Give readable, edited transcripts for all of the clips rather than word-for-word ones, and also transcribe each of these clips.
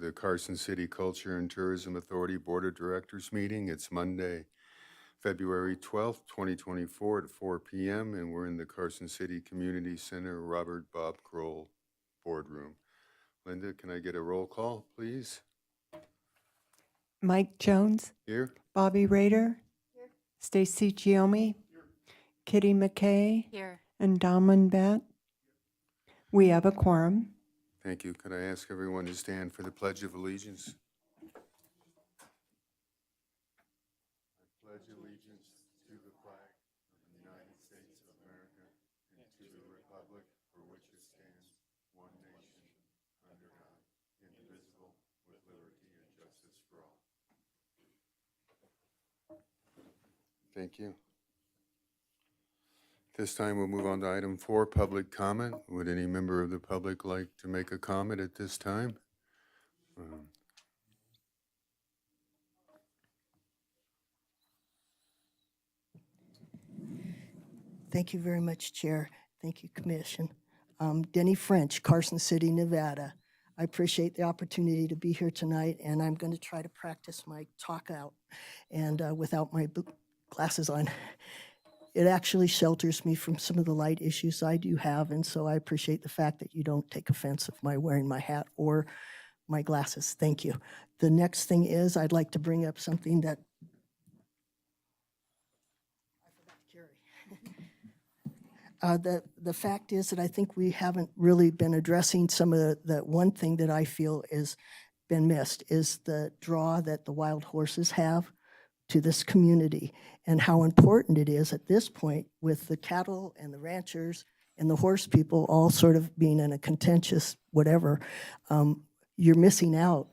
the Carson City Culture and Tourism Authority Board of Directors meeting. It's Monday, February 12th, 2024 at 4 p.m. and we're in the Carson City Community Center Robert Bob Kroll boardroom. Linda, can I get a roll call, please? Mike Jones, Here? Bobby Rader, Stacy Giomi, Kitty McKay, Here. and Dalman Bet. We have a quorum. Thank you. Could I ask everyone to stand for the Pledge of Allegiance? I pledge allegiance to the flag of the United States of America and to the republic for which it stands, one nation, under God, indivisible, with liberty and justice for all. Thank you. This time we'll move on to item 4, public comment. Would any member of the public like to make a comment at this time? Thank you very much, Chair. Thank you, Commission. Denny French, Carson City, Nevada. I appreciate the opportunity to be here tonight, and I'm going to try to practice my talk out and without my glasses on. It actually shelters me from some of the light issues I do have, and so I appreciate the fact that you don't take offense of my wearing my hat or my glasses. Thank you. The next thing is I'd like to bring up something that I forgot to carry. The fact is that I think we haven't really been addressing some of the one thing that I feel is been missed is the draw that the wild horses have to this community and how important it is at this point with the cattle and the ranchers and the horse people all sort of being in a contentious whatever. You're missing out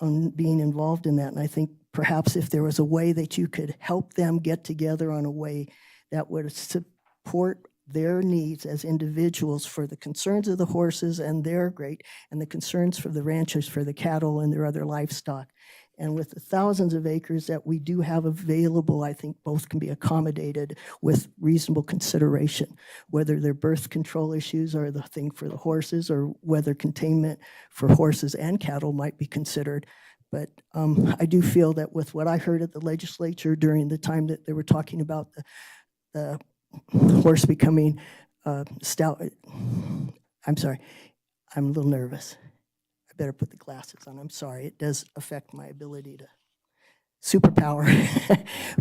on being involved in that. And I think perhaps if there was a way that you could help them get together on a way that would support their needs as individuals for the concerns of the horses and their great, and the concerns for the ranchers for the cattle and their other livestock. And with the thousands of acres that we do have available, I think both can be accommodated with reasonable consideration, whether they're birth control issues are the thing for the horses or whether containment for horses and cattle might be considered. But I do feel that with what I heard at the legislature during the time that they were talking about the horse becoming stout, I'm sorry, I'm a little nervous. Better put the glasses on. I'm sorry. It does affect my ability to superpower.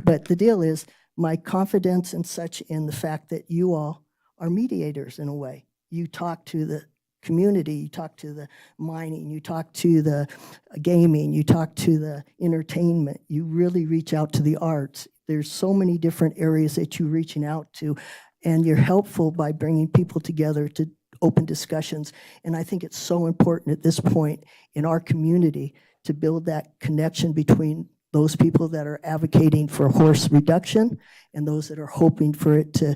But the deal is my confidence and such in the fact that you all are mediators in a way. You talk to the community, you talk to the mining, you talk to the gaming, you talk to the entertainment. You really reach out to the arts. There's so many different areas that you're reaching out to, and you're helpful by bringing people together to open discussions. And I think it's so important at this point in our community to build that connection between those people that are advocating for horse reduction and those that are hoping for it to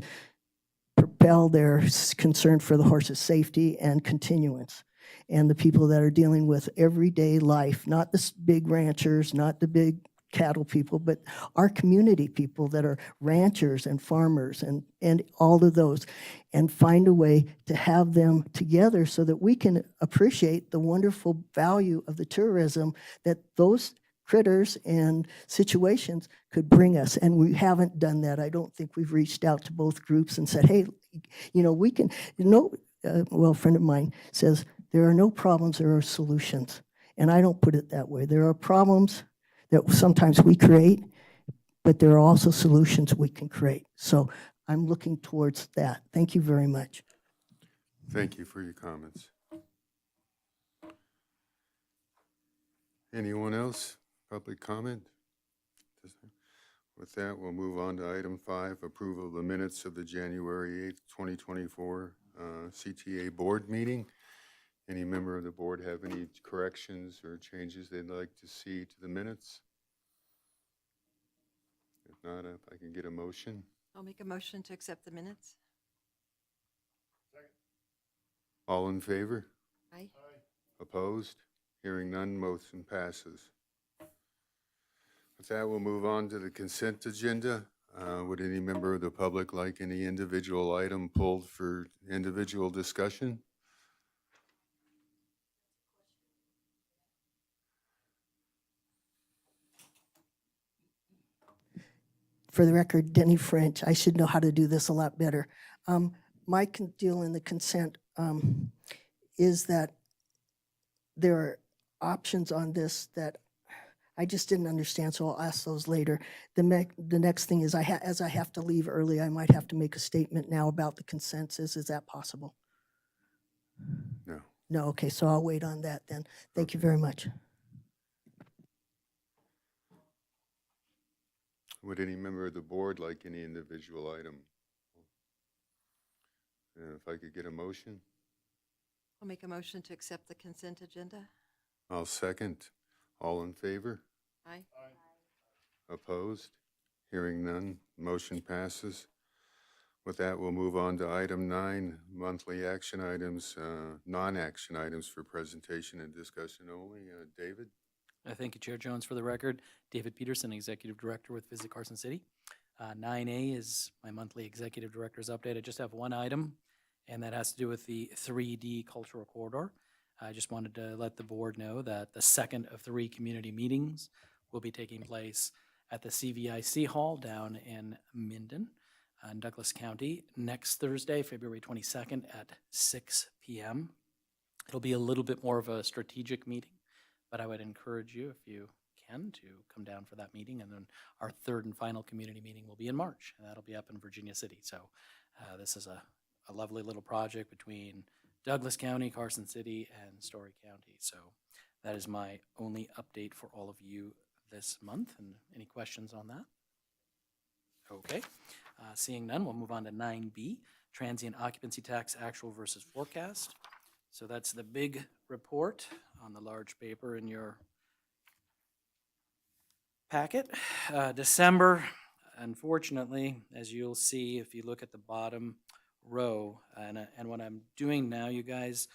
propel their concern for the horse's safety and continuance. And the people that are dealing with everyday life, not the big ranchers, not the big cattle people, but our community people that are ranchers and farmers and all of those, and find a way to have them together so that we can appreciate the wonderful value of the tourism that those critters and situations could bring us. And we haven't done that. I don't think we've reached out to both groups and said, hey, we can, well, a friend of mine says, there are no problems, there are solutions. And I don't put it that way. There are problems that sometimes we create, but there are also solutions we can create. So I'm looking towards that. Thank you very much. Thank you for your comments. Anyone else? Public comment? With that, we'll move on to item 5, approval of the minutes of the January 8th, 2024 CTA board meeting. Any member of the board have any corrections or changes they'd like to see to the minutes? If not, if I can get a motion. I'll make a motion to accept the minutes. All in favor? Aye. Opposed? Hearing none, motion passes. With that, we'll move on to the consent agenda. Would any member of the public like any individual item pulled for individual discussion? for the record, Denny French. I should know how to do this a lot better. My deal in the consent is that there are options on this that I just didn't understand, so I'll ask those later. The next thing is, as I have to leave early, I might have to make a statement now about the consensus. Is that possible? No. No, okay, so I'll wait on that then. Thank you very much. Would any member of the board like any individual item? If I could get a motion? I'll make a motion to accept the consent agenda. I'll second. All in favor? Aye. Opposed? Hearing none, motion passes. With that, we'll move on to item 9, monthly action items, non-action items for presentation and discussion only. David? Thank you, Chair Jones. For the record, David Peterson, Executive Director with Visit Carson City. 9A is my monthly Executive Director's update. I just have one item, and that has to do with the 3D Cultural Corridor. I just wanted to let the board know that the second of 3 community meetings will be taking place at the CVIC Hall down in Minden, in Douglas County, next Thursday, February 22nd at 6 p.m. It'll be a little bit more of a strategic meeting, but I would encourage you, if you can, to come down for that meeting. And then our third and final community meeting will be in March, and that'll be up in Virginia City. So this is a lovely little project between Douglas County, Carson City, and Story County. So that is my only update for all of you this month. And any questions on that? Okay. Seeing none, we'll move on to 9B, transient occupancy tax actual versus forecast. So that's the big report on the large paper in your packet. December, unfortunately, as you'll see if you look at the bottom row, and what I'm doing now, you guys,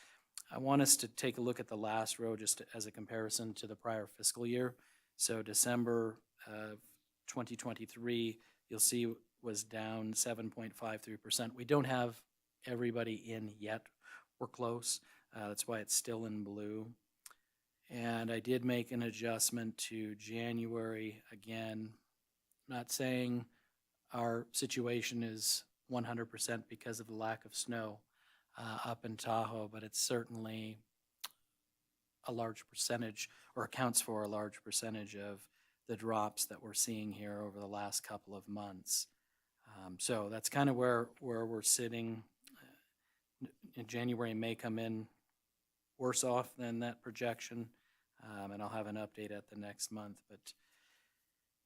I want us to take a look at the last row just as a comparison to the prior fiscal year. So December of 2023, you'll see was down 7.53%. We don't have everybody in yet. We're close. That's why it's still in blue. And I did make an adjustment to January again. Not saying our situation is 100% because of the lack of snow up in Tahoe, but it's certainly a large percentage, or accounts for a large percentage of the drops that we're seeing here over the last couple of months. So that's kind of where we're sitting. In January may come in worse off than that projection, and I'll have an update at the next month. But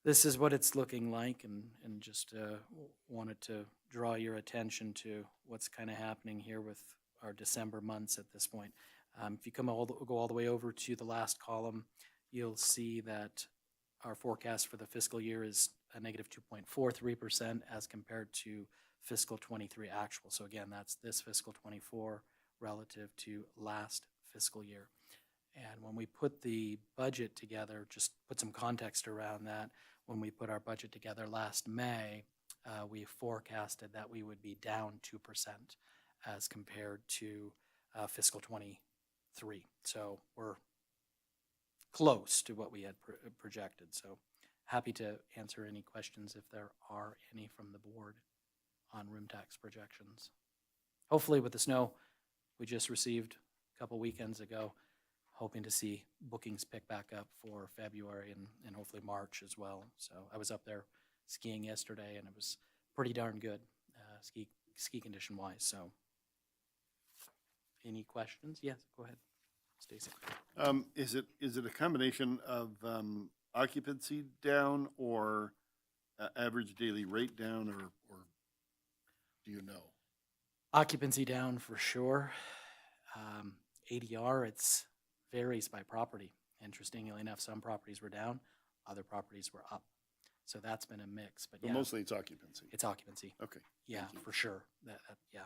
this is what it's looking like, and just wanted to draw your attention to what's kind of happening here with our December months at this point. If you go all the way over to the last column, you'll see that our forecast for the fiscal year is a negative 2.43% as compared to fiscal 23 actual. So again, that's this fiscal 24 relative to last fiscal year. And when we put the budget together, just put some context around that, when we put our budget together last May, we forecasted that we would be down 2% as compared to fiscal 23. So we're close to what we had projected. So happy to answer any questions if there are any from the board on room tax projections. Hopefully with the snow we just received a couple weekends ago, hoping to see bookings pick back up for February and hopefully March as well. So I was up there skiing yesterday, and it was pretty darn good ski condition wise. So any questions? Yes, go ahead, Stacy. Is it a combination of occupancy down or average daily rate down, or do you know? Occupancy down for sure. ADR, it's varies by property. Interestingly enough, some properties were down, other properties were up. So that's been a mix. But yeah, mostly it's occupancy. it's occupancy. Okay. Yeah, for sure. Yeah.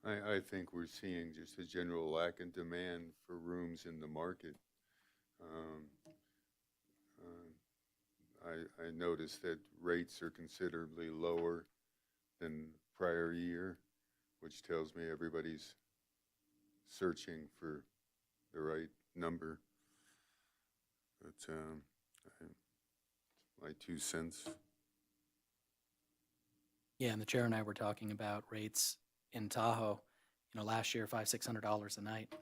I think we're seeing just a general lack in demand for rooms in the market. I noticed that rates are considerably lower than prior year, which tells me everybody's searching for the right number. But my 2 cents. Yeah, and the chair and I were talking about rates in Tahoe. Last year, $500-600 a night.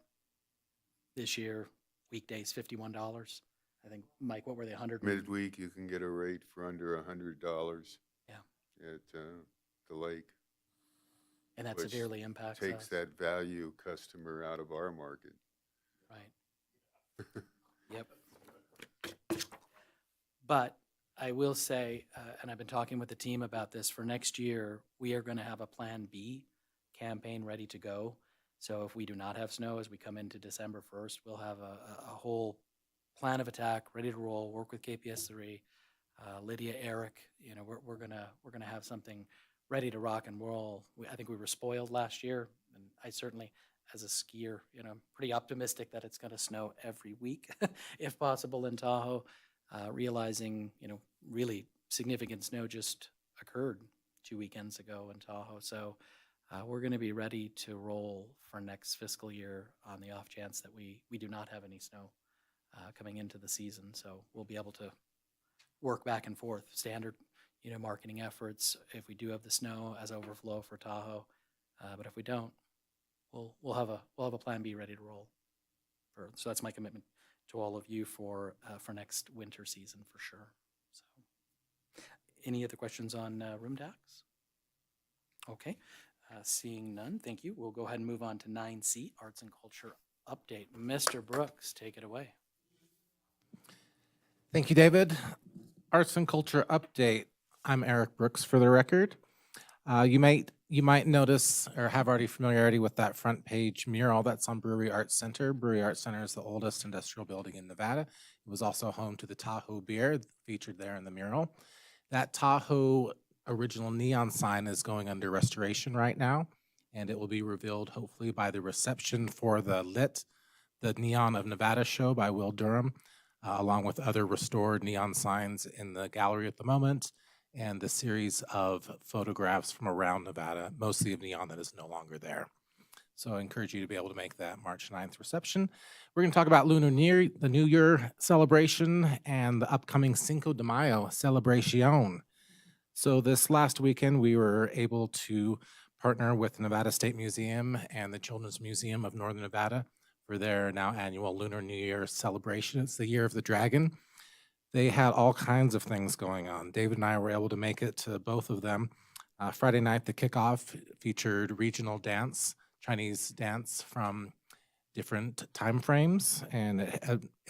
This year, weekdays, $51. I think, Mike, what were they, 100? Midweek, you can get a rate for under $100 Yeah, at the lake. and that which severely impacts Takes us. that value customer out of our market. Right. Yep. But I will say, and I've been talking with the team about this, for next year, we are going to have a Plan B campaign ready to go. So if we do not have snow as we come into December 1st, we'll have a whole plan of attack ready to roll, work with KPS3, Lydia, Eric, we're gonna have something ready to rock and roll. I think we were spoiled last year, and I certainly, as a skier, pretty optimistic that it's gonna snow every week, if possible, in Tahoe. Realizing, really significant snow just occurred 2 weekends ago in Tahoe. So we're gonna be ready to roll for next fiscal year on the off chance that we do not have any snow coming into the season. So we'll be able to work back and forth, standard, marketing efforts if we do have the snow as overflow for Tahoe. But if we don't, we'll have a plan B ready to roll. So that's my commitment to all of you for next winter season for sure. So, any other questions on room tax? Okay, seeing none, thank you. We'll go ahead and move on to 9C, Arts and Culture Update. Mr. Brooks, take it away. Thank you, David. Arts and Culture Update. I'm Eric Brooks for the record. You might notice or have already familiarity with that front page mural that's on Brewery Arts Center. Brewery Arts Center is the oldest industrial building in Nevada. It was also home to the Tahoe beer featured there in the mural. That Tahoe original neon sign is going under restoration right now, and it will be revealed hopefully by the reception for the Neon of Nevada show by Will Durham, along with other restored neon signs in the gallery at the moment, and the series of photographs from around Nevada, mostly of neon that is no longer there. So I encourage you to be able to make that March 9th reception. We're going to talk about Lunar New the New Year celebration and the upcoming Cinco de Mayo celebration. So this last weekend, we were able to partner with the Nevada State Museum and the Children's Museum of Northern Nevada for their now annual Lunar New Year celebration. It's the Year of the Dragon. They had all kinds of things going on. David and I were able to make it to both of them. Friday night, the kickoff featured regional dance, Chinese dance from different time frames. And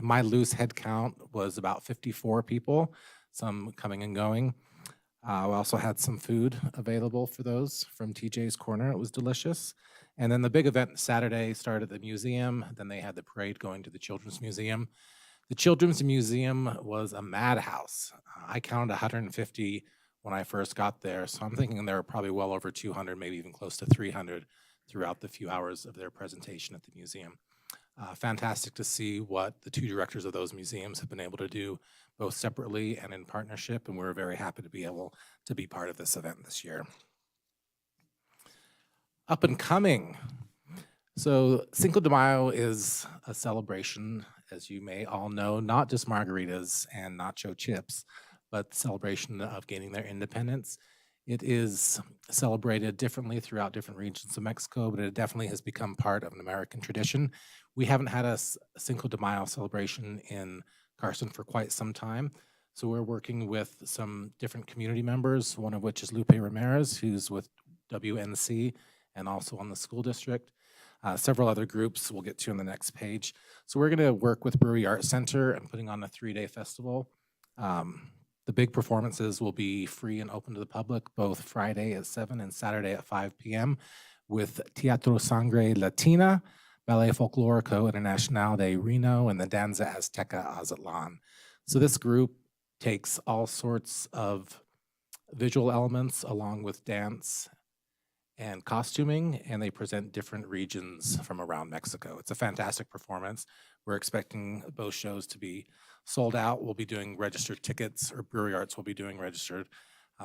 my loose head count was about 54 people, some coming and going. We also had some food available for those from TJ's Corner. It was delicious. And then the big event Saturday started at the museum. Then they had the parade going to the Children's Museum. The Children's Museum was a madhouse. I counted 150 when I first got there, so I'm thinking there were probably well over 200, maybe even close to 300 throughout the few hours of their presentation at the museum. Fantastic to see what the two directors of those museums have been able to do, both separately and in partnership, and we're very happy to be able to be part of this event this year. Up and coming. So Cinco de Mayo is a celebration, as you may all know, not just margaritas and nacho chips, but the celebration of gaining their independence. It is celebrated differently throughout different regions of Mexico, but it definitely has become part of an American tradition. We haven't had a Cinco de Mayo celebration in Carson for quite some time, so we're working with some different community members, one of which is Lupe Ramirez, who's with WNC and also on the school district. Several other groups we'll get to on the next page. So we're going to work with Brewery Arts Center and putting on a 3-day festival. The big performances will be free and open to the public, both Friday at 7 and Saturday at 5 p.m. with Teatro Sangre Latina, Ballet Folklorico Internacional de Reno, and the Danza Azteca Azatlan. So this group takes all sorts of visual elements along with dance and costuming, and they present different regions from around Mexico. It's a fantastic performance. We're expecting both shows to be sold out. We'll be doing registered tickets, or Brewery Arts will be doing registered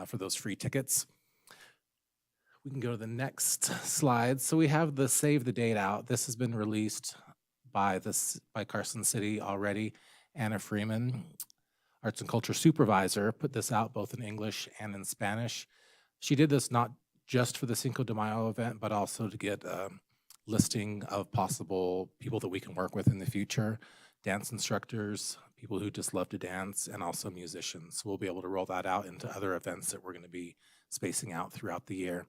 for those free tickets. We can go to the next slide. So we have the save the date out. This has been released by Carson City already. Anna Freeman, Arts and Culture Supervisor, put this out both in English and in Spanish. She did this not just for the Cinco de Mayo event, but also to get a listing of possible people that we can work with in the future, dance instructors, people who just love to dance, and also musicians. We'll be able to roll that out into other events that we're going to be spacing out throughout the year.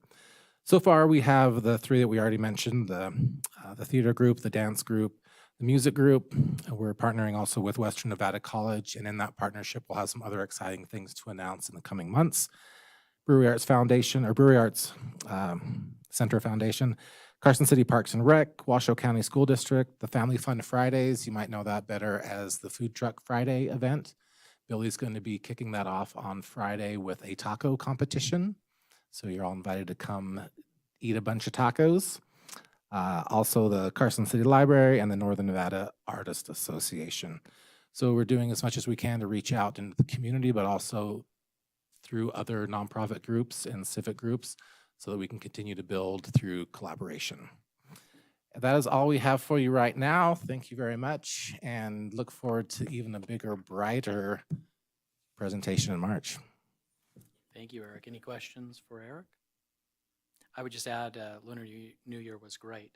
So far, we have the three that we already mentioned, the theater group, the dance group, the music group. We're partnering also with Western Nevada College, and in that partnership, we'll have some other exciting things to announce in the coming months. Brewery Arts Foundation, or Brewery Arts Center Foundation, Carson City Parks and Rec, Washoe County School District, the Family Fun Fridays, you might know that better as the Food Truck Friday event. Billy's going to be kicking that off on Friday with a taco competition. So you're all invited to come eat a bunch of tacos. Also the Carson City Library and the Northern Nevada Artist Association. So we're doing as much as we can to reach out into the community, but also through other nonprofit groups and civic groups so that we can continue to build through collaboration. That is all we have for you right now. Thank you very much, and look forward to even a bigger, brighter presentation in March. Thank you, Eric. Any questions for Eric? I would just add, Lunar New Year was great.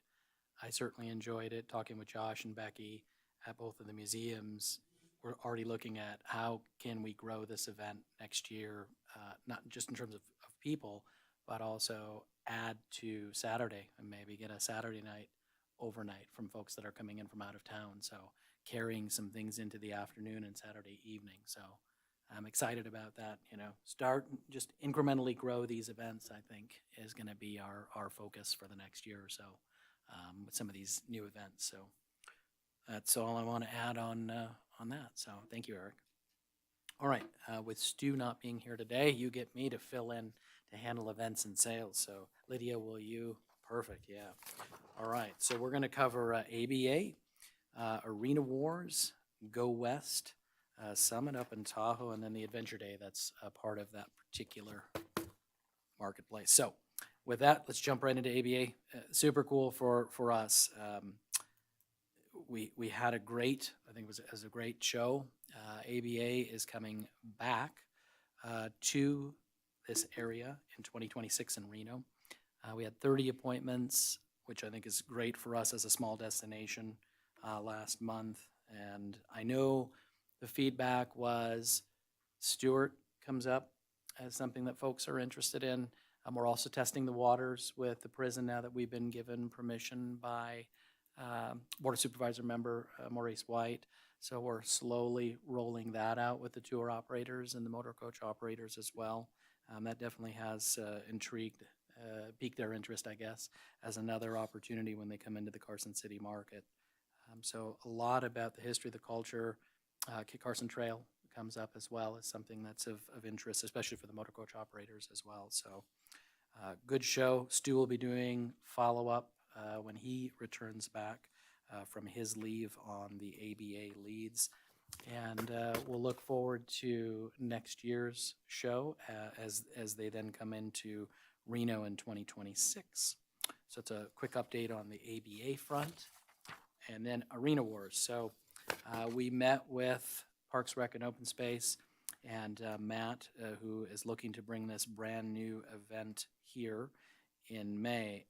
I certainly enjoyed it, talking with Josh and Becky at both of the museums. We're already looking at how can we grow this event next year, not just in terms of people, but also add to Saturday and maybe get a Saturday night overnight from folks that are coming in from out of town. So carrying some things into the afternoon and Saturday evening. So I'm excited about that. Start just incrementally grow these events, I think, is going to be our focus for the next year or so with some of these new events. So that's all I want to add on that. So thank you, Eric. All right, with Stu not being here today, you get me to fill in to handle events and sales. So Lydia, will you? Perfect, yeah. All right, so we're going to cover ABA, Arena Wars, Go West, Summit up in Tahoe, and then the Adventure Day that's a part of that particular marketplace. So with that, let's jump right into ABA. Super cool for us. We had a great, I think it was a great show. ABA is coming back to this area in 2026 in Reno. We had 30 appointments, which I think is great for us as a small destination last month. And I know the feedback was Stewart comes up as something that folks are interested in. We're also testing the waters with the prison now that we've been given permission by Board of Supervisor member Maurice White. So we're slowly rolling that out with the tour operators and the motor coach operators as well. That definitely has piqued their interest, I guess, as another opportunity when they come into the Carson City market. So a lot about the history, the culture. Kit Carson Trail comes up as well as something that's of interest, especially for the motor coach operators as well. So good show. Stu will be doing follow-up when he returns back from his leave on the ABA leads. And we'll look forward to next year's show as they then come into Reno in 2026. So it's a quick update on the ABA front. And then Arena Wars. So we met with Parks Rec and Open Space and Matt, who is looking to bring this brand new event here in May.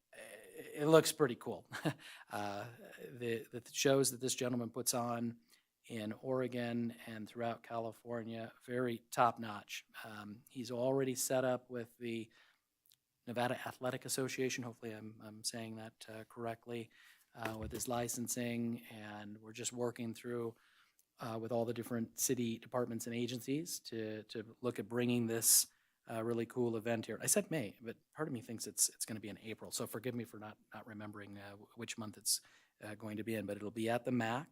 It looks pretty cool. The shows that this gentleman puts on in Oregon and throughout California, very top notch. He's already set up with the Nevada Athletic Association. Hopefully I'm saying that correctly. With his licensing, and we're just working through with all the different city departments and agencies to look at bringing this really cool event here. I said May, but part of me thinks it's going to be in April, so forgive me for not remembering which month it's going to be in, but it'll be at the MAC.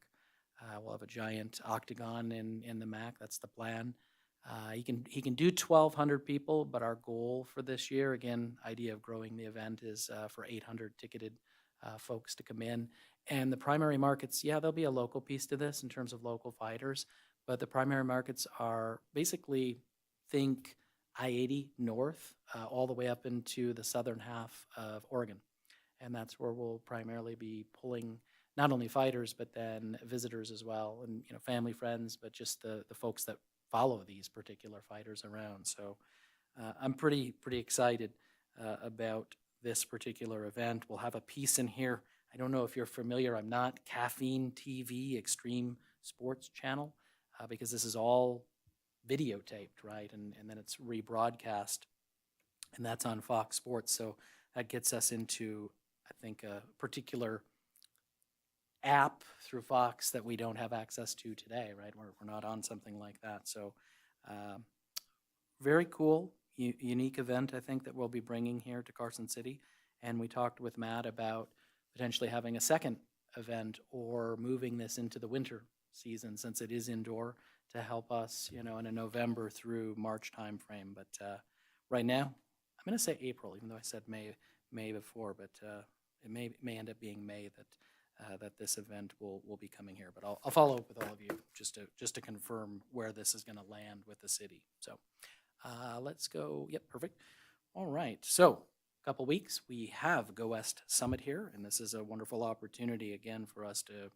We'll have a giant octagon in the MAC. That's the plan. He can do 1,200 people, but our goal for this year, again, idea of growing the event is for 800 ticketed folks to come in. And the primary markets, yeah, there'll be a local piece to this in terms of local fighters, but the primary markets are basically, think I-80 north, all the way up into the southern half of Oregon. And that's where we'll primarily be pulling not only fighters, but then visitors as well, and family, friends, but just the folks that follow these particular fighters around. So I'm pretty excited about this particular event. We'll have a piece in here. I don't know if you're familiar. I'm not. Caffeine TV, Extreme Sports Channel, because this is all videotaped, right? And then it's rebroadcast, and that's on Fox Sports. So that gets us into, I think, a particular app through Fox that we don't have access to today, right? We're not on something like that. So very cool, unique event, I think, that we'll be bringing here to Carson City. And we talked with Matt about potentially having a second event or moving this into the winter season since it is indoor to help us, in a November through March timeframe. But right now, I'm going to say April, even though I said May before, but it may end up being May that this event will be coming here. But I'll follow up with all of you just to confirm where this is going to land with the city. So let's go. Yep, perfect. All right. So a couple weeks, we have Go West Summit here, and this is a wonderful opportunity again for us to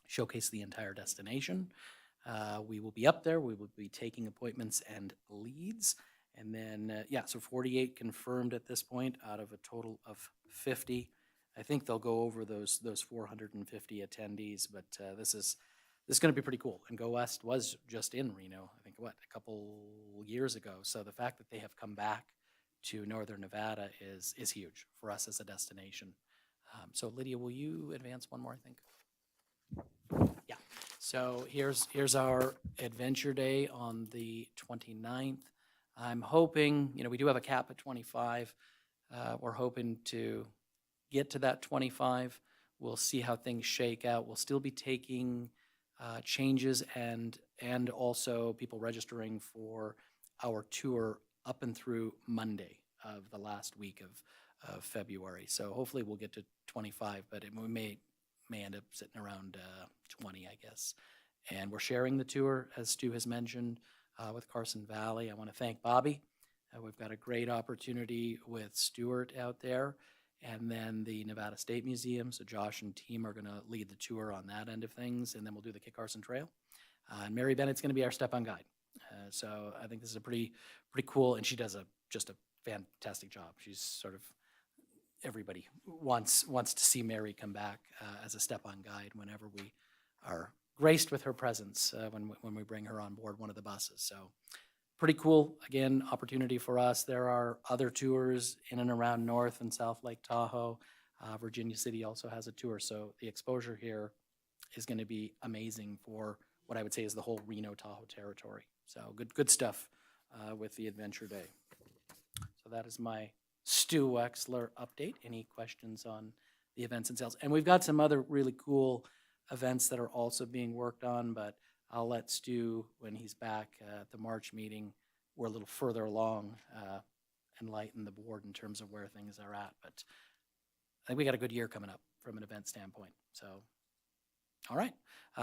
showcase the entire destination. We will be up there. We will be taking appointments and leads. And then, so 48 confirmed at this point out of a total of 50. I think they'll go over those 450 attendees, but this is going to be pretty cool. And Go West was just in Reno, I think, a couple years ago. So the fact that they have come back to Northern Nevada is huge for us as a destination. So Lydia, will you advance one more, I think? Yeah. So here's our Adventure Day on the 29th. I'm hoping, we do have a cap at 25. We're hoping to get to that 25. We'll see how things shake out. We'll still be taking changes and also people registering for our tour up and through Monday of the last week of February. So hopefully we'll get to 25, but we may end up sitting around 20, I guess. And we're sharing the tour, as Stu has mentioned, with Carson Valley. I want to thank Bobby. We've got a great opportunity with Stuart out there, and then the Nevada State Museum. So Josh and team are going to lead the tour on that end of things, and then we'll do the Kit Carson Trail. And Mary Bennett's going to be our step-on guide. So I think this is a pretty cool, and she does just a fantastic job. She's sort of, everybody wants to see Mary come back as a step-on guide whenever we are graced with her presence when we bring her on board one of the buses. So pretty cool, again, opportunity for us. There are other tours in and around North and South Lake Tahoe. Virginia City also has a tour. So the exposure here is going to be amazing for what I would say is the whole Reno Tahoe territory. So good stuff with the Adventure Day. So that is my Stu Wexler update. Any questions on the events and sales? And we've got some other really cool events that are also being worked on, but I'll let Stu, when he's back at the March meeting, we're a little further along, enlighten the board in terms of where things are at. But I think we got a good year coming up from an event standpoint. So, all right.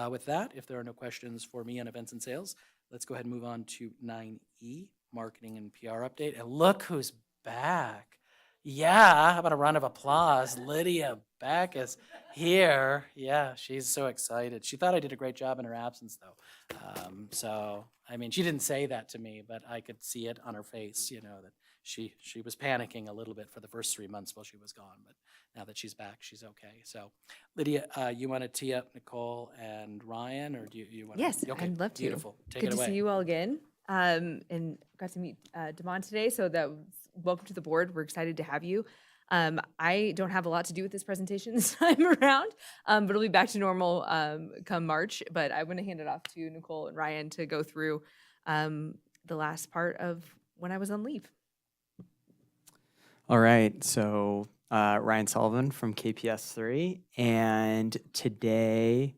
With that, if there are no questions for me on events and sales, let's go ahead and move on to 9E, marketing and PR update. And look who's back. Yeah, how about a round of applause? Lydia Beck is here. Yeah, she's so excited. She thought I did a great job in her absence, though. So, I mean, she didn't say that to me, but I could see it on her face, that she was panicking a little bit for the first 3 months while she was gone. But now that she's back, she's okay. So, Lydia, you want to tee up Nicole and Ryan, or do you want to? Yes, Okay, I'd love to. beautiful. Take Good it to away. see you all again. And got to meet Damon today, so welcome to the board. We're excited to have you. I don't have a lot to do with this presentation this time around, but it'll be back to normal come March. But I'm going to hand it off to Nicole and Ryan to go through the last part of when I was on leave. All right, so Ryan Sullivan from KPS3, and today,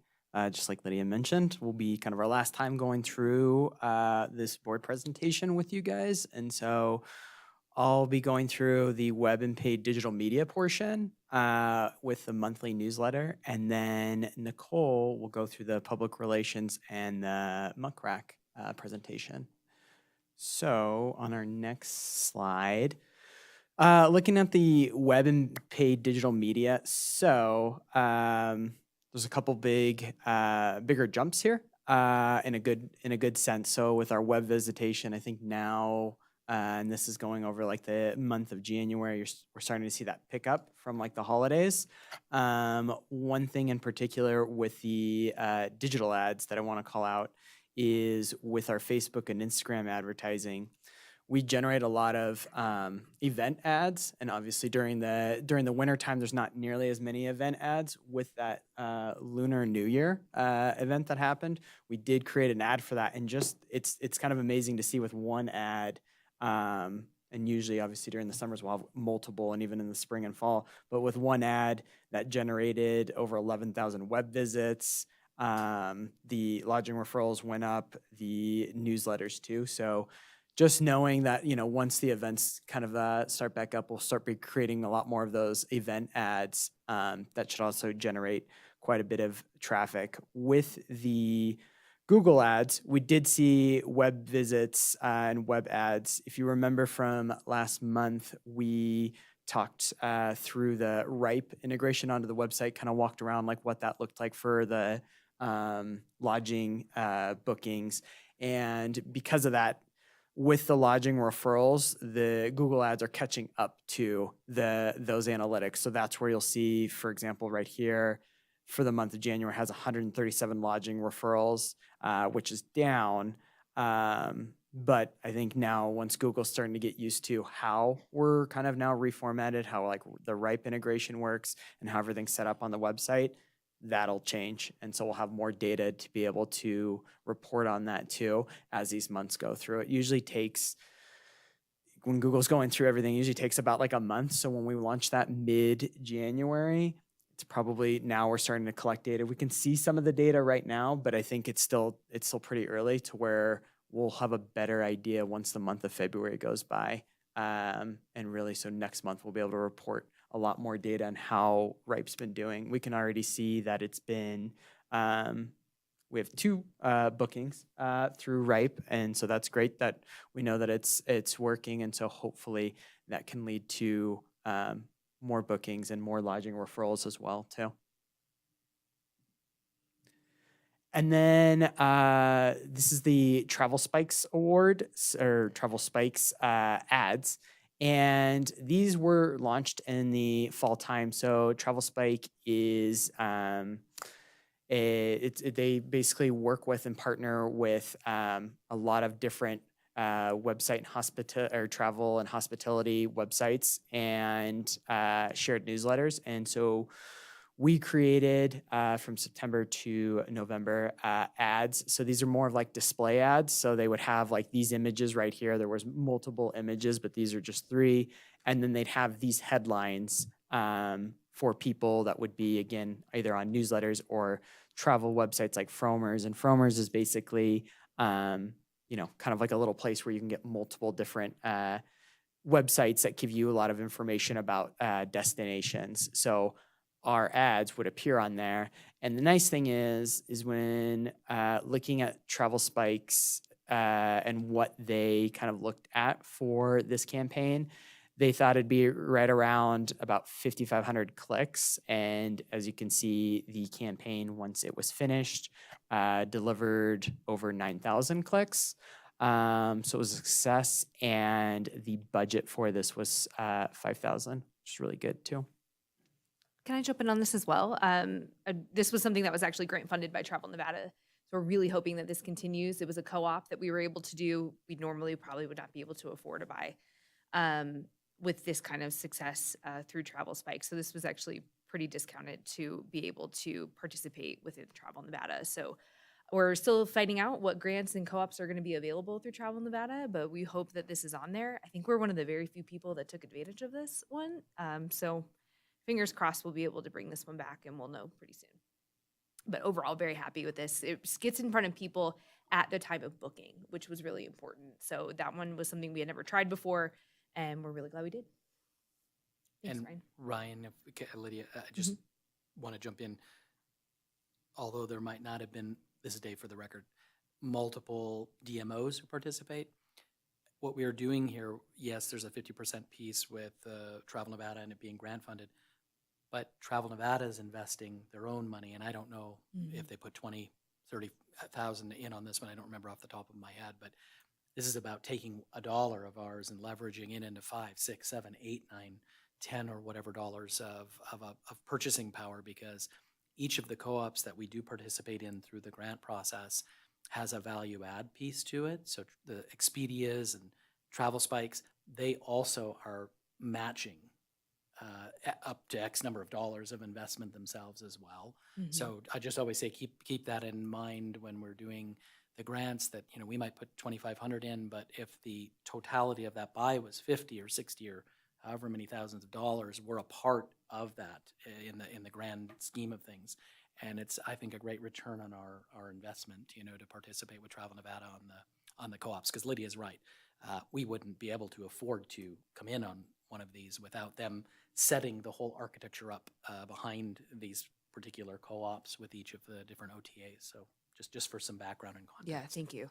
just like Lydia mentioned, will be kind of our last time going through this board presentation with you guys. And so I'll be going through the web and paid digital media portion with the monthly newsletter. And then Nicole will go through the public relations and the muck rack presentation. So on our next slide, looking at the web and paid digital media. So there's a couple bigger jumps here in a good sense. So with our web visitation, I think now and this is going over like the month of January. We're starting to see that pick up from like the holidays. One thing in particular with the digital ads that I want to call out is with our Facebook and Instagram advertising. We generate a lot of event ads, and obviously during the winter time, there's not nearly as many event ads. With that Lunar New Year event that happened, we did create an ad for that, and just it's kind of amazing to see with one ad. And usually, obviously, during the summers, we'll have multiple, and even in the spring and fall. But with one ad that generated over 11,000 web visits, the lodging referrals went up, the newsletters too. So just knowing that, once the events kind of start back up, we'll start creating a lot more of those event ads that should also generate quite a bit of traffic. With the Google ads, we did see web visits and web ads. If you remember from last month, we talked through the Ripe integration onto the website, kind of walked around like what that looked like for the lodging bookings. And because of that, with the lodging referrals, the Google ads are catching up to those analytics. So that's where you'll see, for example, right here, for the month of January has 137 lodging referrals, which is down. But I think now once Google's starting to get used to how we're kind of now reformatted, how like the Ripe integration works and how everything's set up on the website, that'll change. And so we'll have more data to be able to report on that too as these months go through. It usually takes, when Google's going through everything, it usually takes about like a month. So when we launch that mid-January, it's probably now we're starting to collect data. We can see some of the data right now, but I think it's still pretty early to where we'll have a better idea once the month of February goes by. And really, so next month we'll be able to report a lot more data on how Ripe's been doing. We can already see that it's been, we have 2 bookings through Ripe, and so that's great that we know that it's working, and so hopefully that can lead to more bookings and more lodging referrals as well too. And then this is the Travel Spikes Award, or Travel Spikes ads. And these were launched in the fall time. So Travel Spike is, they basically work with and partner with a lot of different website and travel and hospitality websites and shared newsletters. And so we created from September to November ads. So these are more of like display ads. So they would have like these images right here. There was multiple images, but these are just 3. And then they'd have these headlines for people that would be, again, either on newsletters or travel websites like Frommer's. And Frommer's is basically, kind of like a little place where you can get multiple different websites that give you a lot of information about destinations. So our ads would appear on there. And the nice thing is when looking at Travel Spikes and what they kind of looked at for this campaign, they thought it'd be right around about 5,500 clicks. And as you can see, the campaign, once it was finished, delivered over 9,000 clicks. So it was a success. And the budget for this was 5,000, which is really good too. Can I jump in on this as well? This was something that was actually grant funded by Travel Nevada. So we're really hoping that this continues. It was a co-op that we were able to do. We normally probably would not be able to afford to buy with this kind of success through Travel Spike. So this was actually pretty discounted to be able to participate within Travel Nevada. So we're still finding out what grants and co-ops are going to be available through Travel Nevada, but we hope that this is on there. I think we're one of the very few people that took advantage of this one. So fingers crossed we'll be able to bring this one back, and we'll know pretty soon. But overall, very happy with this. It gets in front of people at the time of booking, which was really important. So that one was something we had never tried before, and we're really glad we did. Thanks, And Ryan. Lydia, I just want to jump in. Although there might not have been, this is Dave for the record, multiple DMOs who participate, what we are doing here, yes, there's a 50% piece with Travel Nevada and it being grant funded, but Travel Nevada is investing their own money, and I don't know if they put 20, 30,000 in on this one. I don't remember off the top of my head, but This is about taking a dollar of ours and leveraging it into 5, 6, 7, 8, 9, 10, or whatever dollars of purchasing power, because each of the co-ops that we do participate in through the grant process has a value add piece to it. So the Expedias and Travel Spikes, they also are matching up to X number of dollars of investment themselves as well. So I just always say keep that in mind when we're doing the grants, that we might put 2,500 in, but if the totality of that buy was 50 or 60 or however many thousands of dollars, we're a part of that in the grand scheme of things. And it's, I think, a great return on our investment, to participate with Travel Nevada on the co-ops, because Lydia's right. We wouldn't be able to afford to come in on one of these without them setting the whole architecture up behind these particular co-ops with each of the different OTAs. So just for some background and context. Yeah, thank you.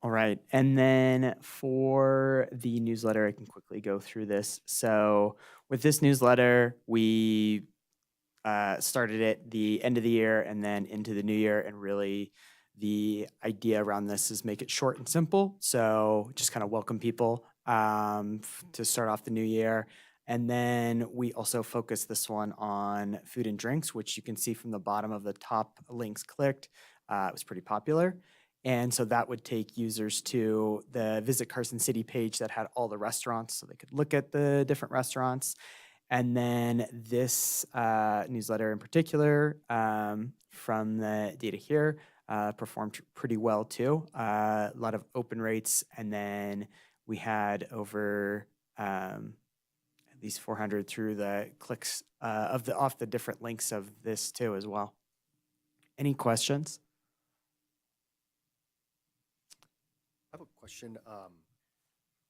All right. And then for the newsletter, I can quickly go through this. So with this newsletter, we started at the end of the year and then into the new year. And really the idea around this is make it short and simple. So just kind of welcome people to start off the new year. And then we also focus this one on food and drinks, which you can see from the bottom of the top links clicked. It was pretty popular. And so that would take users to the Visit Carson City page that had all the restaurants, so they could look at the different restaurants. And then this newsletter in particular, from the data here, performed pretty well too. A lot of open rates, and then we had over at least 400 through the clicks off the different links of this too as well. Any questions? I have a question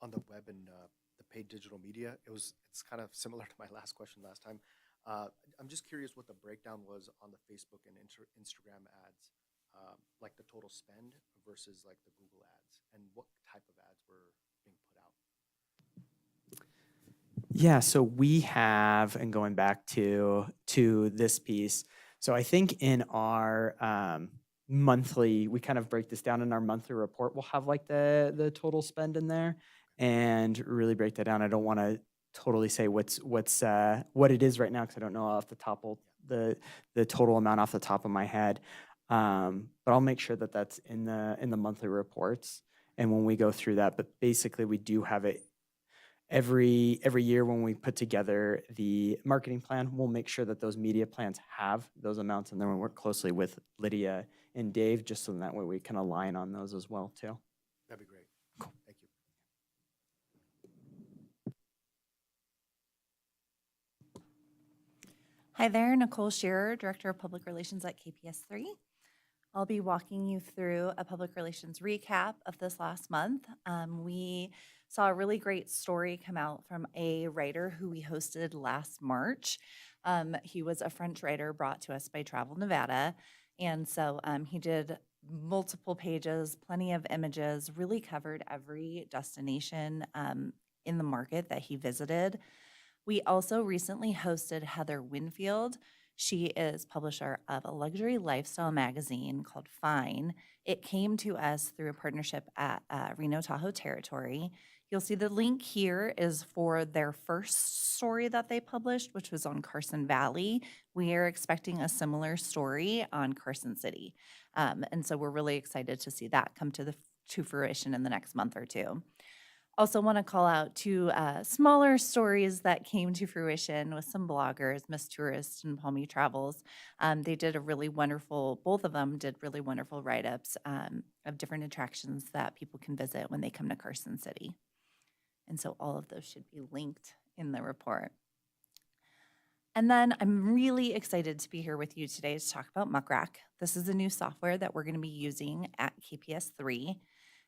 on the web and the paid digital media. It's kind of similar to my last question last time. I'm just curious what the breakdown was on the Facebook and Instagram ads, like the total spend versus like the Google ads, and what type of ads were being put out. Yeah, so we have, and going back to this piece, so I think in our monthly, we kind of break this down in our monthly report. We'll have like the total spend in there and really break that down. I don't want to totally say what it is right now, because I don't know off the top of the total amount off the top of my head. But I'll make sure that that's in the monthly reports and when we go through that. But basically, we do have it every year when we put together the marketing plan. We'll make sure that those media plans have those amounts, and then we work closely with Lydia and Dave, just so that way we can align on those as well too. That'd be great. Cool. Thank you. Hi there, Nicole Shearer, Director of Public Relations at KPS3. I'll be walking you through a public relations recap of this last month. We saw a really great story come out from a writer who we hosted last March. He was a French writer brought to us by Travel Nevada. And so he did multiple pages, plenty of images, really covered every destination in the market that he visited. We also recently hosted Heather Winfield. She is publisher of a luxury lifestyle magazine called Fine. It came to us through a partnership at Reno Tahoe Territory. You'll see the link here is for their first story that they published, which was on Carson Valley. We are expecting a similar story on Carson City. And so we're really excited to see that come to fruition in the next month or two. Also want to call out two smaller stories that came to fruition with some bloggers, Miss Tourist and Palmy Travels. They did a really wonderful, both of them did really wonderful write-ups of different attractions that people can visit when they come to Carson City. And so all of those should be linked in the report. And then I'm really excited to be here with you today to talk about Muckrack. This is a new software that we're going to be using at KPS3.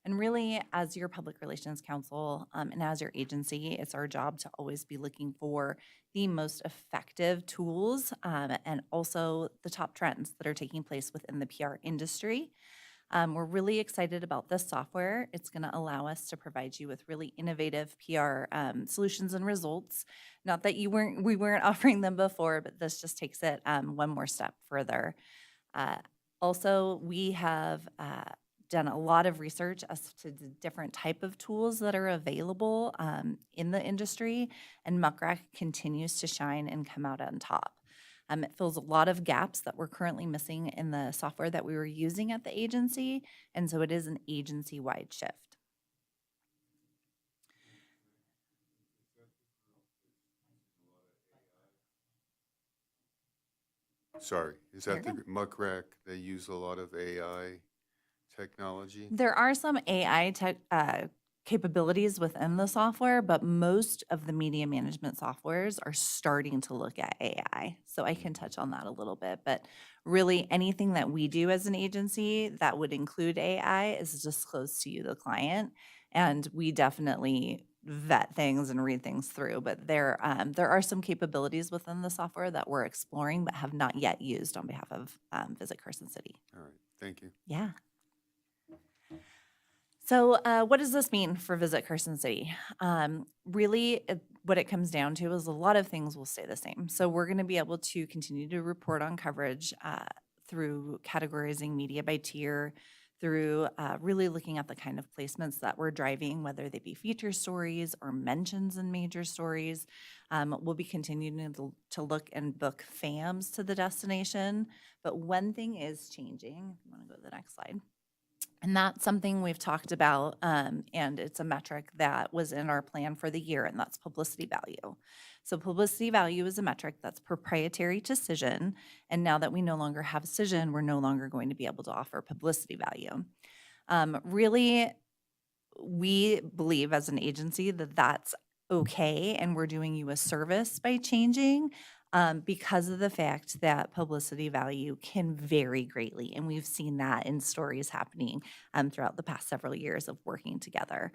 And really, as your public relations council and as your agency, it's our job to always be looking for the most effective tools and also the top trends that are taking place within the PR industry. We're really excited about this software. It's going to allow us to provide you with really innovative PR solutions and results. Not that we weren't offering them before, but this just takes it one more step further. Also, we have done a lot of research as to the different type of tools that are available in the industry, and Muckrack continues to shine and come out on top. It fills a lot of gaps that we're currently missing in the software that we were using at the agency, and so it is an agency-wide shift. Sorry, is that You're the Muckrack? They use a lot of AI technology? There are some AI capabilities within the software, but most of the media management softwares are starting to look at AI. So I can touch on that a little bit, but really anything that we do as an agency that would include AI is disclosed to you, the client, and we definitely vet things and read things through. But there are some capabilities within the software that we're exploring but have not yet used on behalf of Visit Carson City. All right, thank you. Yeah. So what does this mean for Visit Carson City? Really, what it comes down to is a lot of things will stay the same. So we're going to be able to continue to report on coverage through categorizing media by tier, through really looking at the kind of placements that we're driving, whether they be feature stories or mentions in major stories. We'll be continuing to look and book FAMs to the destination. But one thing is changing. If you want to go to the next slide. And that's something we've talked about, and it's a metric that was in our plan for the year, and that's publicity value. So publicity value is a metric that's proprietary to Cision, and now that we no longer have Cision, we're no longer going to be able to offer publicity value. Really, we believe as an agency that that's okay, and we're doing you a service by changing, because of the fact that publicity value can vary greatly. And we've seen that in stories happening throughout the past several years of working together.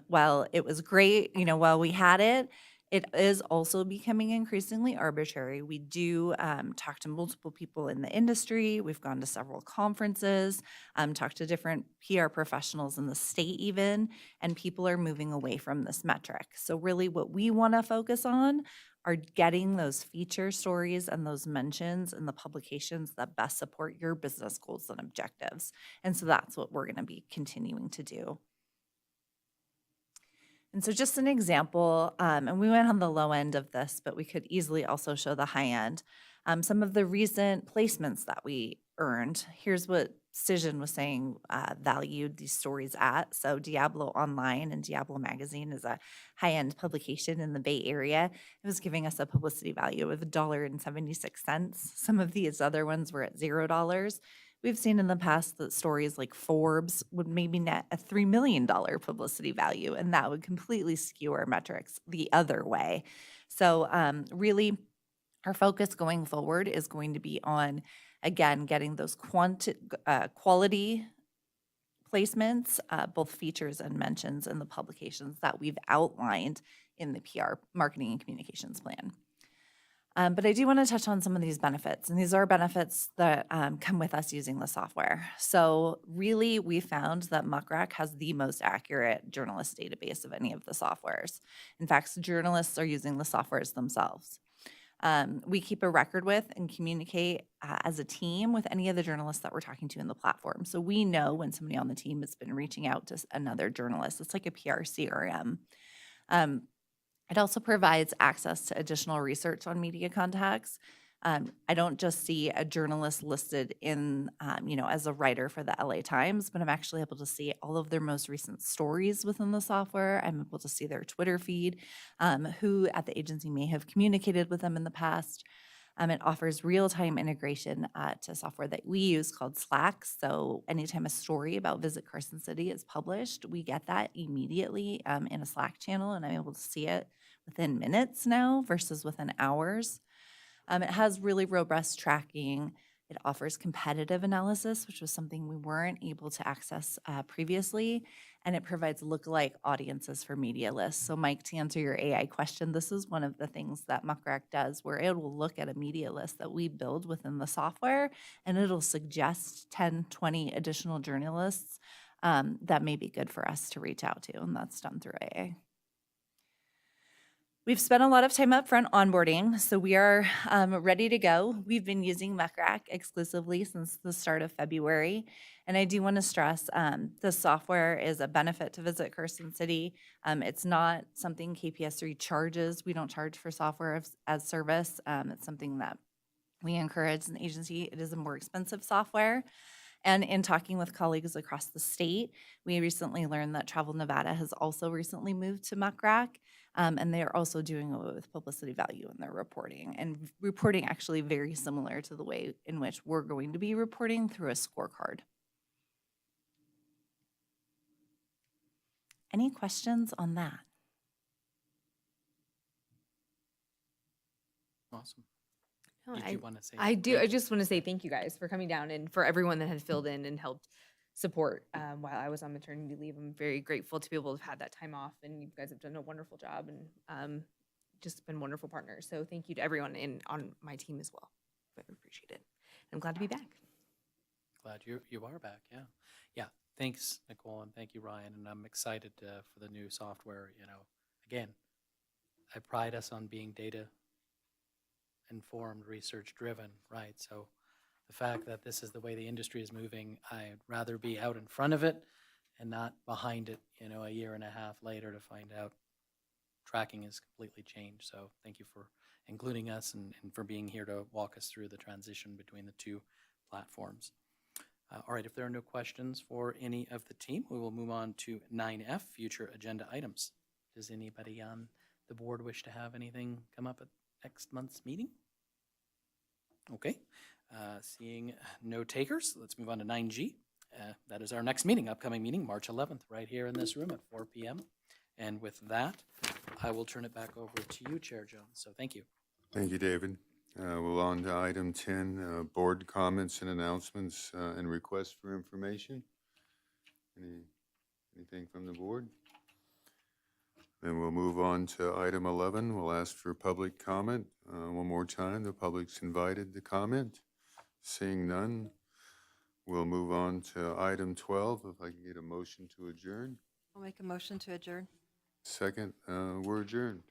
While it was great, while we had it, it is also becoming increasingly arbitrary. We do talk to multiple people in the industry. We've gone to several conferences, talked to different PR professionals in the state even, and people are moving away from this metric. So really what we want to focus on are getting those feature stories and those mentions in the publications that best support your business goals and objectives. And so that's what we're going to be continuing to do. And so just an example, and we went on the low end of this, but we could easily also show the high end. Some of the recent placements that we earned, here's what Cision was saying valued these stories at. So Diablo Online and Diablo Magazine is a high-end publication in the Bay Area. It was giving us a publicity value of $1.76. Some of these other ones were at $0. We've seen in the past that stories like Forbes would maybe net a $3 million publicity value, and that would completely skew our metrics the other way. So really, our focus going forward is going to be on, again, getting those quality placements, both features and mentions in the publications that we've outlined in the PR marketing and communications plan. But I do want to touch on some of these benefits, and these are benefits that come with us using the software. So really, we found that Muckrack has the most accurate journalist database of any of the softwares. In fact, journalists are using the softwares themselves. We keep a record with and communicate as a team with any of the journalists that we're talking to in the platform. So we know when somebody on the team has been reaching out to another journalist. It's like a PR CRM. It also provides access to additional research on media contacts. I don't just see a journalist listed in, as a writer for the LA Times, but I'm actually able to see all of their most recent stories within the software. I'm able to see their Twitter feed, who at the agency may have communicated with them in the past. It offers real-time integration to software that we use called Slack. So anytime a story about Visit Carson City is published, we get that immediately in a Slack channel, and I'm able to see it within minutes now versus within hours. It has really robust tracking, It offers competitive analysis, which was something we weren't able to access previously, and it provides lookalike audiences for media lists. So Mike, to answer your AI question, this is one of the things that Muckrack does, where it will look at a media list that we build within the software, and it'll suggest 10, 20 additional journalists that may be good for us to reach out to, and that's done through AA. We've spent a lot of time up front onboarding, so we are ready to go. We've been using Muckrack exclusively since the start of February, and I do want to stress the software is a benefit to Visit Carson City. It's not something KPS3 charges. We don't charge for software as service. It's something that we encourage as an agency. It is a more expensive software. And in talking with colleagues across the state, we recently learned that Travel Nevada has also recently moved to Muckrack, and they are also doing away with publicity value in their reporting, and reporting actually very similar to the way in which we're going to be reporting through a scorecard. Any questions on that? Awesome. No, Did you want to say? I do. thank I you? just want to say thank you guys for coming down and for everyone that had filled in and helped support while I was on maternity leave. I'm very grateful to be able to have had that time off, and you guys have done a wonderful job and just been wonderful partners. So thank you to everyone on my team as well. I appreciate it. I'm glad to be back. Glad you are back. Yeah, yeah. Thanks, Nicole, and thank you, Ryan. And I'm excited for the new software. You know, again, I pride us on being data informed, research driven, right? So the fact that this is the way the industry is moving, I'd rather be out in front of it and not behind it, you know, a year and a half later to find out tracking has completely changed. So thank you for including us and for being here to walk us through the transition between the two platforms. All right, if there are no questions for any of the team, we will move on to 9F, future agenda items. Does anybody on the board wish to have anything come up at next month's meeting? Okay, seeing no takers, let's move on to 9G. That is our next meeting, upcoming meeting, March 11th, right here in this room at 4 p.m. And with that, I will turn it back over to you, Chair Jones. So thank you. Thank you, David. We'll on to item 10, board comments and announcements and requests for information. Anything from the board? Then we'll move on to item 11. We'll ask for public comment. One more time, the public's invited to comment. Seeing none, we'll move on to item 12. If I can get a motion to adjourn. I'll make a motion to adjourn. Second, we're adjourned.